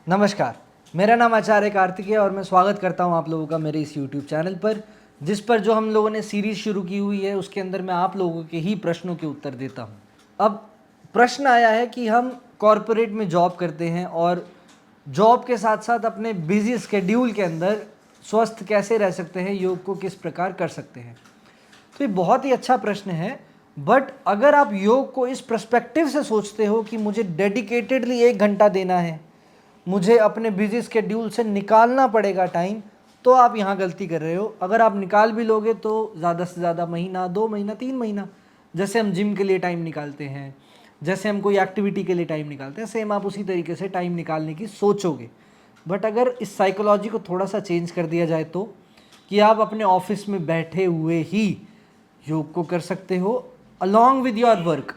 नमस्कार, मेरा नाम आचार्य कार्तिक है और मैं स्वागत करता हूं आप लोगों का मेरे इस YouTube चैनल पर, जिस पर जो हम लोगों ने सीरीज़ शुरू की हुई है उसके अंदर मैं आप लोगों के ही प्रश्नों के उत्तर देता हूं। अब प्रश्न आया है कि हम कॉरपोरेट में जॉब करते हैं और जॉब के साथ साथ अपने बिजी स्केड्यूल के अंदर स्वस्थ कैसे रह सकते हैं, योग को किस प्रकार कर सकते हैं। तो ये बहुत ही अच्छा प्रश्न है। बट अगर आप योग को इस पर्सपेक्टिव से सोचते हो कि मुझे डेडिकेटेडली 1 घंटा देना है, मुझे अपने बिजी स्केड्यूल से निकालना पड़ेगा टाइम, तो आप यहाँ गलती कर रहे हो। अगर आप निकाल भी लोगे तो ज़्यादा से ज़्यादा महीना, 2 महीना, 3 महीना, जैसे हम जिम के लिए टाइम निकालते हैं, जैसे हम कोई एक्टिविटी के लिए टाइम निकालते हैं, सेम आप उसी तरीके से टाइम निकालने की सोचोगे। बट अगर इस साइकोलॉजी को थोड़ा सा चेंज कर दिया जाए तो कि आप अपने ऑफिस में बैठे हुए ही योग को कर सकते हो अलॉन्ग विद योर वर्क,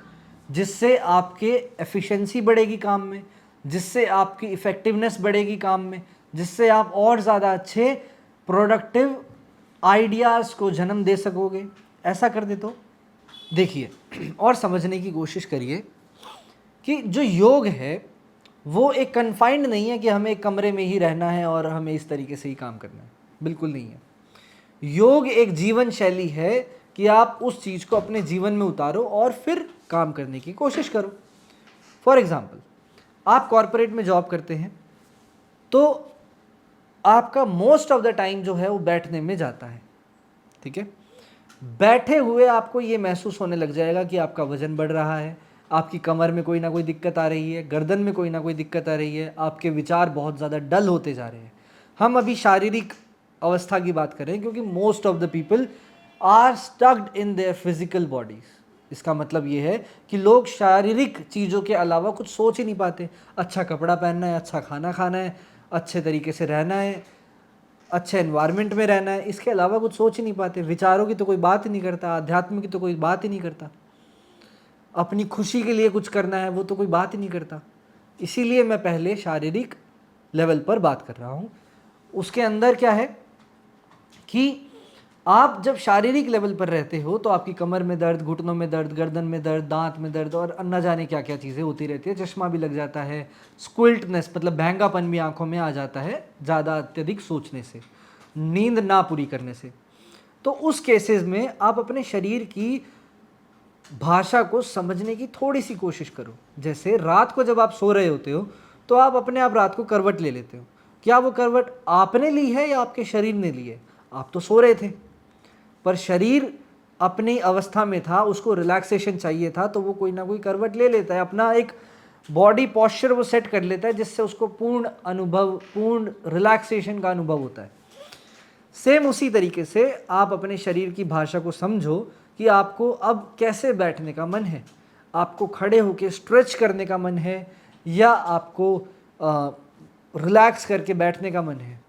जिससे आपके एफिशिएंसी बढ़ेगी काम में, जिससे आपकी इफ़ेक्टिवनेस बढ़ेगी काम में, जिससे आप और ज़्यादा अच्छे प्रोडक्टिव आइडियाज़ को जन्म दे सकोगे। ऐसा कर दे तो देखिए और समझने की कोशिश करिए कि जो योग है वो एक कन्फाइंड नहीं है कि हमें एक कमरे में ही रहना है और हमें इस तरीके से ही काम करना है। बिल्कुल नहीं है। योग एक जीवन शैली है कि आप उस चीज़ को अपने जीवन में उतारो और फिर काम करने की कोशिश करो। फॉर एग्ज़ाम्पल, आप कॉरपोरेट में जॉब करते हैं तो आपका मोस्ट ऑफ द टाइम जो है वो बैठने में जाता है, ठीक है। बैठे हुए आपको ये महसूस होने लग जाएगा कि आपका वजन बढ़ रहा है, आपकी कमर में कोई ना कोई दिक्कत आ रही है, गर्दन में कोई ना कोई दिक्कत आ रही है, आपके विचार बहुत ज़्यादा डल होते जा रहे हैं। हम अभी शारीरिक अवस्था की बात कर रहे हैं क्योंकि most of the people are stucked in their physical bodies. इसका मतलब ये है कि लोग शारीरिक चीज़ों के अलावा कुछ सोच ही नहीं पाते। अच्छा कपड़ा पहनना है, अच्छा खाना खाना है, अच्छे तरीके से रहना है, अच्छे एनवायरनमेंट में रहना है, इसके अलावा कुछ सोच ही नहीं पाते। विचारों की तो कोई बात ही नहीं करता, आध्यात्म की तो कोई बात ही नहीं करता, अपनी खुशी के लिए कुछ करना है वो तो कोई बात ही नहीं करता। इसीलिए मैं पहले शारीरिक लेवल पर बात कर रहा हूँ। उसके अंदर क्या है कि आप जब शारीरिक लेवल पर रहते हो तो आपकी कमर में दर्द, घुटनों में दर्द, गर्दन में दर्द, दांत में दर्द और न जाने क्या क्या चीज़ें होती रहती है। चश्मा भी लग जाता है, स्क्विल्टनेस मतलब बहंगापन भी आंखों में आ जाता है ज़्यादा अत्यधिक सोचने से, नींद ना पूरी करने से। तो उस केसेस में आप अपने शरीर की भाषा को समझने की थोड़ी सी कोशिश करो। जैसे रात को जब आप सो रहे होते हो तो आप अपने आप रात को करवट ले लेते हो। क्या वो करवट आपने ली है या आपके शरीर ने ली है? आप तो सो रहे थे पर शरीर अपनी अवस्था में था, उसको रिलैक्सेशन चाहिए था, तो वो कोई ना कोई करवट ले लेता है, अपना एक बॉडी पॉस्चर वो सेट कर लेता है जिससे उसको पूर्ण रिलैक्सेशन का अनुभव होता है। सेम उसी तरीके से आप अपने शरीर की भाषा को समझो कि आपको अब कैसे बैठने का मन है, आपको खड़े होकर स्ट्रेच करने का मन है या आपको रिलैक्स करके बैठने का मन है,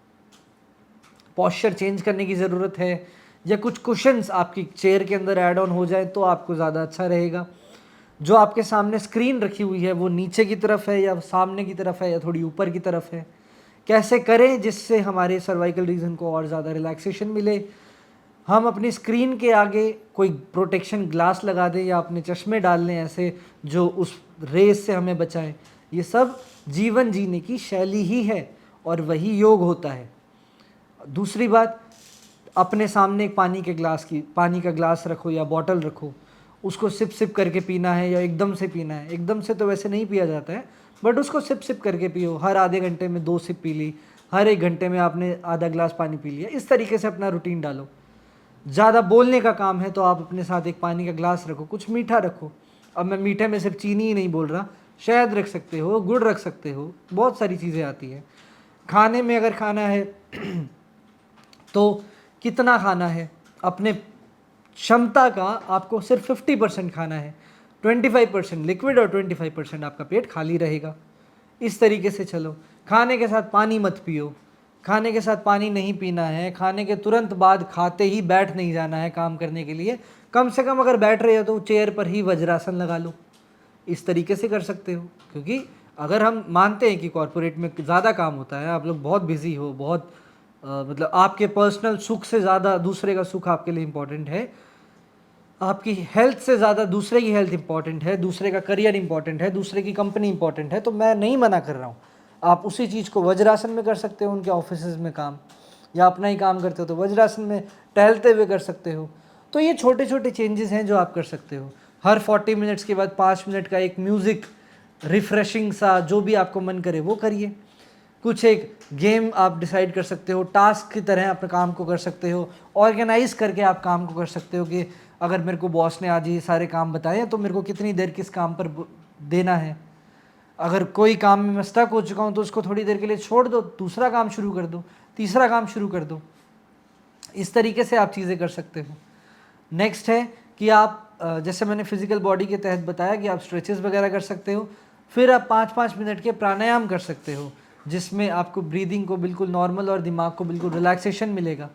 पॉस्चर चेंज करने की ज़रूरत है या कुछ कुशन्स आपकी चेयर के अंदर ऐड ऑन हो जाए तो आपको ज़्यादा अच्छा रहेगा। जो आपके सामने स्क्रीन रखी हुई है वो नीचे की तरफ है या सामने की तरफ है या थोड़ी ऊपर की तरफ है, कैसे करें जिससे हमारे सर्वाइकल रीजन को और ज़्यादा रिलैक्सेशन मिले। हम अपनी स्क्रीन के आगे कोई प्रोटेक्शन ग्लास लगा दें या अपने चश्मे डाल लें ऐसे जो उस रेस से हमें बचाएं। ये सब जीवन जीने की शैली ही है और वही योग होता है। दूसरी बात, अपने सामने एक पानी का ग्लास रखो या बॉटल रखो, उसको सिप सिप करके पीना है या एकदम से पीना है। एकदम से तो वैसे नहीं पिया जाता है बट उसको सिप सिप करके पियो। हर आधे घंटे में 2 सिप पी ली, हर 1 घंटे में आपने आधा ग्लास पानी पी लिया। इस तरीके से अपना रूटीन डालो। ज़्यादा बोलने का काम है तो आप अपने साथ एक पानी का ग्लास रखो, कुछ मीठा रखो। अब मैं मीठे में सिर्फ चीनी ही नहीं बोल रहा, शहद रख सकते हो, गुड़ रख सकते हो, बहुत सारी चीज़ें आती हैं। खाने में अगर खाना है तो कितना खाना है, अपने क्षमता का आपको सिर्फ 50% खाना है, 25% लिक्विड और 25% आपका पेट खाली रहेगा। इस तरीके से चलो। खाने के साथ पानी मत पियो, खाने के साथ पानी नहीं पीना है। खाने के तुरंत बाद खाते ही बैठ नहीं जाना है काम करने के लिए। कम से कम अगर बैठ रहे हो तो चेयर पर ही वज्रासन लगा लो। इस तरीके से कर सकते हो, क्योंकि अगर हम मानते हैं कि कॉरपोरेट में ज़्यादा काम होता है, आप लोग बहुत बिजी हो, बहुत मतलब आपके पर्सनल सुख से ज़्यादा दूसरे का सुख आपके लिए इम्पोर्टेंट है, आपकी हेल्थ से ज़्यादा दूसरे की हेल्थ इंपॉर्टेंट है, दूसरे का करियर इंपॉर्टेंट है, दूसरे की कंपनी इंपॉर्टेंट है, तो मैं नहीं मना कर रहा हूँ। आप उसी चीज़ को वज्रासन में कर सकते हो उनके ऑफिसेज में काम, या अपना ही काम करते हो तो वज्रासन में टहलते हुए कर सकते हो। तो ये छोटे छोटे चेंजेस हैं जो आप कर सकते हो। हर 40 मिनट्स के बाद 5 मिनट का एक म्यूज़िक रिफ़्रेशिंग सा जो भी आपको मन करे वो करिए। कुछ एक गेम आप डिसाइड कर सकते हो, टास्क की तरह अपने काम को कर सकते हो, ऑर्गेनाइज करके आप काम को कर सकते हो कि अगर मेरे को बॉस ने आज ये सारे काम बताए हैं तो मेरे को कितनी देर किस काम पर देना है। अगर कोई काम में मैं स्टक हो चुका हूँ तो उसको थोड़ी देर के लिए छोड़ दो, दूसरा काम शुरू कर दो, तीसरा काम शुरू कर दो। इस तरीके से आप चीज़ें कर सकते हो। नेक्स्ट है कि आप जैसे मैंने फिजिकल बॉडी के तहत बताया कि आप स्ट्रेचेस वगैरह कर सकते हो। फिर आप 5-5 मिनट के प्राणायाम कर सकते हो जिसमें आपको ब्रीदिंग को बिल्कुल नॉर्मल और दिमाग को बिल्कुल रिलैक्सेशन मिलेगा।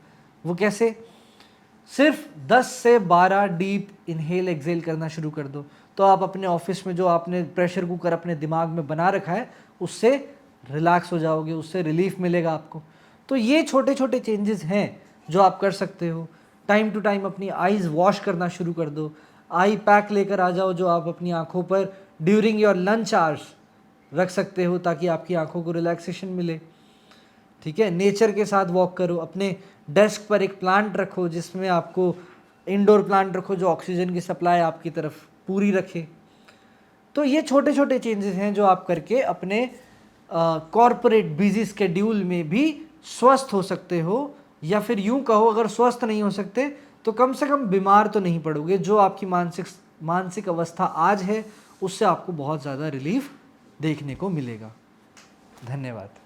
वो कैसे? सिर्फ 10 से 12 डीप इनहेल एक्सेल करना शुरू कर दो तो आप अपने ऑफिस में जो आपने प्रेशर कुकर अपने दिमाग में बना रखा है उससे रिलैक्स हो जाओगे, उससे रिलीफ मिलेगा आपको। तो ये छोटे छोटे चेंजेस हैं जो आप कर सकते हो। टाइम टू टाइम अपनी आईज़ वॉश करना शुरू कर दो। आई पैक लेकर आ जाओ जो आप अपनी आँखों पर ड्यूरिंग योर लंच आवर्स रख सकते हो ताकि आपकी आँखों को रिलैक्सेशन मिले। ठीक है, नेचर के साथ वॉक करो। अपने डेस्क पर एक प्लांट रखो जिसमें आपको इंडोर प्लांट रखो जो ऑक्सीजन की सप्लाई आपकी तरफ पूरी रखे। तो ये छोटे छोटे चेंजेस हैं जो आप करके अपने कॉरपोरेट बिजी स्केड्यूल में भी स्वस्थ हो सकते हो, या फिर यूं कहो अगर स्वस्थ नहीं हो सकते तो कम से कम बीमार तो नहीं पड़ोगे। जो आपकी मानसिक अवस्था आज है उससे आपको बहुत ज़्यादा रिलीफ देखने को मिलेगा। धन्यवाद।